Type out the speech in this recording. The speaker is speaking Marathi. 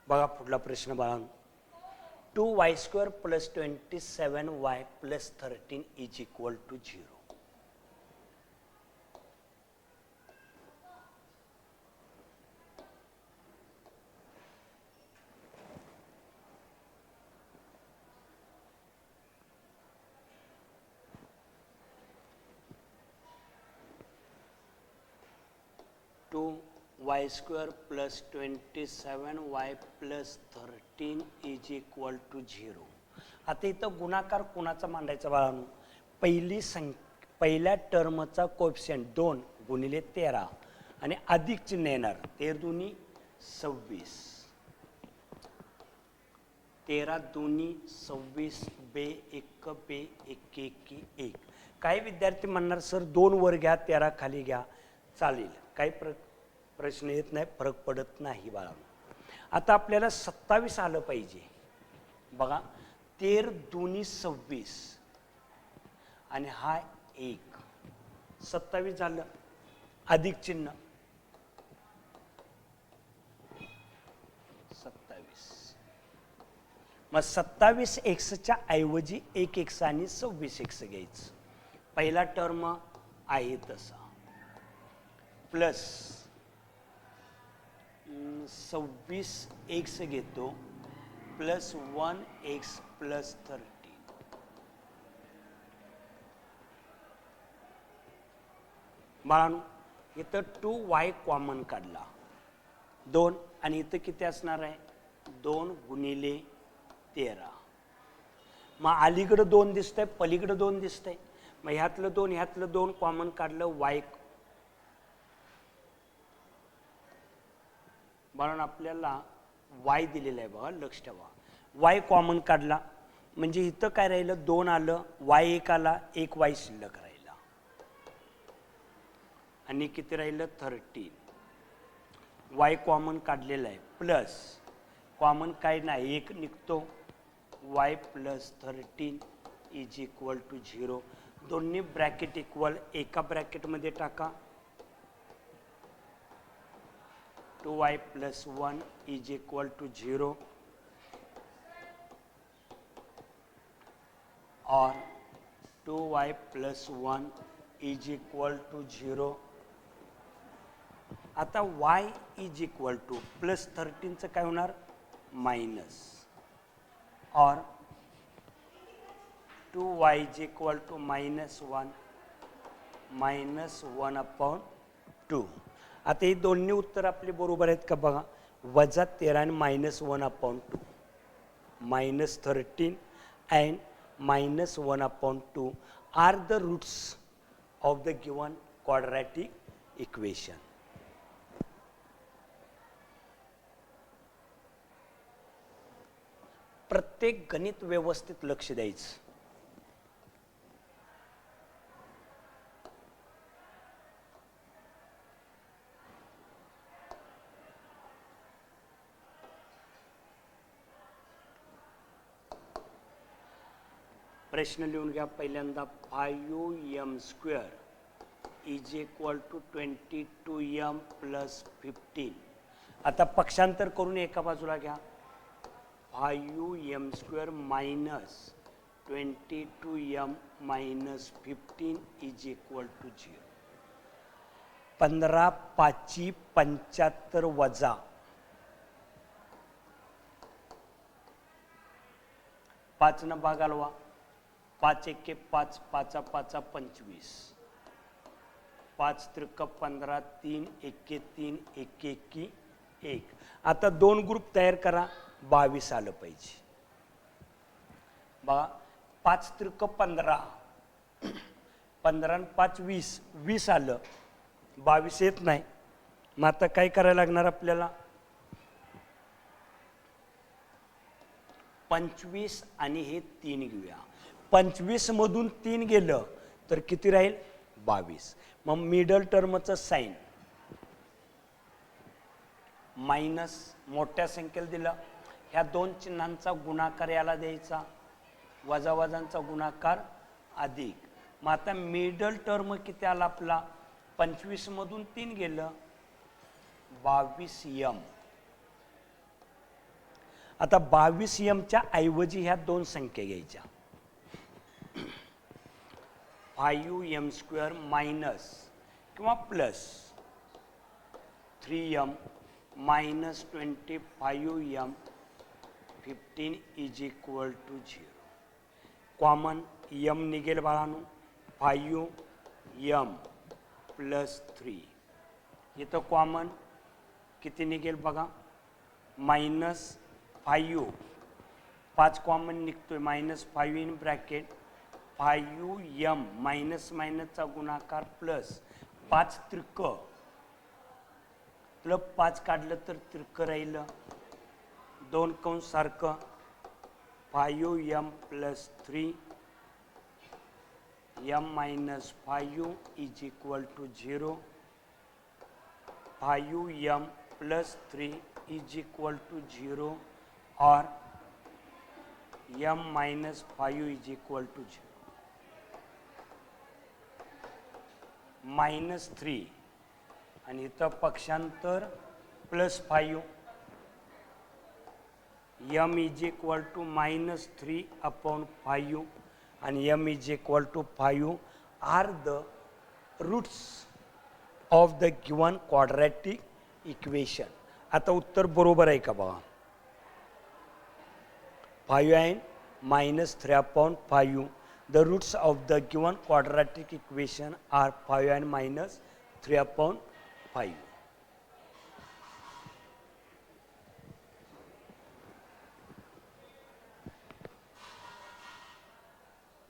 बघा पुढला प्रश्न बाळांनो. 2y² + 27y + 13 = 0. 2y² + 27y + 13 = 0. आता इथं गुणाकार कोणाचा मांडायचा बाळांनो? पहिल्या टर्मचा कोएफिशियंट 2 × 13 आणि अधिक चिन्ह येणार 13 दुनी 26, 13 दुनी 26, बे 1 बे 1 1 1. काही विद्यार्थी म्हणणार सर 2 वर घ्या 13 खाली घ्या, चालेल, काही प्रश्न येत नाही, फरक पडत नाही बाळांनो. आता आपल्याला 27 आलं पाहिजे. बघा 13 दुनी 26 आणि हा 1, 27 झालं, अधिक चिन्ह 27. मग 27 एक्सच्या ऐवजी 1 एक्स आणि 26 एक्स घ्यायचं. पहिला टर्म आहे तसा प्लस 26 एक्स घेतो प्लस 1x + 13. बाळांनो इथं 2y कॉमन काढला 2 आणि इथं किती असणार आहे 2 × 13. मग अलीकडं 2 दिसतंय, पलीकडं 2 दिसतंय. मग ह्यातलं 2 ह्यातलं 2 कॉमन काढलं y. बाळांनो आपल्याला y दिलेला आहे बघा, लक्ष ठेवा. y कॉमन काढला म्हणजे इथं काय राहिलं 2 आलं, y 1 आला, 1 y शिल्लक राहिला आणि किती राहिलं 13. y कॉमन काढलेला आहे प्लस कॉमन काय नाही 1 निघतो, y + 13 = 0. दोन्ही ब्रॅकेट इक्वल, एका ब्रॅकेटमध्ये टाका 2y + 1 = 0 or 2y + 1 = 0. आता y = +13चं काय होणार मायनस और 2y = -1 -1/2. आता ही दोन्ही उत्तर आपले बरोबर आहेत का बघा. -13 आणि -1/2, -13 and -1/2 are the roots of the given quadratic equation. प्रत्येक गणित व्यवस्थित लक्ष द्यायचं. प्रश्न लिहून घ्या पहिल्यांदा. 5m² = 22m + 15. आता पक्षांतर करून एका बाजूला घ्या. 5m² - 22m - 15 = 0. 15 5 75 वजा 5 न भाग हलवा, 5 1 5, 5 5 25, 5 त्रिक 15, 3 1 3, 1 1 1. आता 2 ग्रुप तयार करा, 22 आलं पाहिजे. बघा 5 त्रिक 15, 15 आणि 5 20, 20 आलं, 22 येत नाही. मग आता काय करायला लागणार आपल्याला 25 आणि हे 3 घेऊया. 25 मधून 3 गेलं तर किती राहील 22. मग मिडल टर्मचं साइन मायनस, मोठ्या संख्येला दिलं, ह्या 2 चिन्हांचा गुणाकार याला द्यायचा, वजा वजांचा गुणाकार अधिक. मग आता मिडल टर्म किती आला आपला 25 मधून 3 गेलं 22m आता 22m ऐवजी ह्या दोन संख्या घ्यायच्या 5m² मायनस किंवा plus 3m minus 25m 15 is equal to 0. Common m निघेल बाळांनो 5m प्लस 3. इथं कॉमन किती निघेल बघा मायनस 5 5 कॉमन निघतोय minus 5 in bracket 5m minus मायनसचा गुणाकार प्लस 5 त्रिक प्लस 5 काढलं तर त्रिक राहिलं 2 कंस सारखं 5m plus 3 m minus 5 is equal to 0. 5m plus 3 is equal to 0 और m minus 5 is equal to 0. Minus 3 आणि इथं पक्षांतर plus 5 m is equal to minus 3 upon 5 आणि m is equal to 5 are the roots of the given quadratic equation. आता उत्तर बरोबर आहे का बघा 5 and minus 3 upon 5. The roots of the given quadratic equation are 5 and minus 3 upon 5.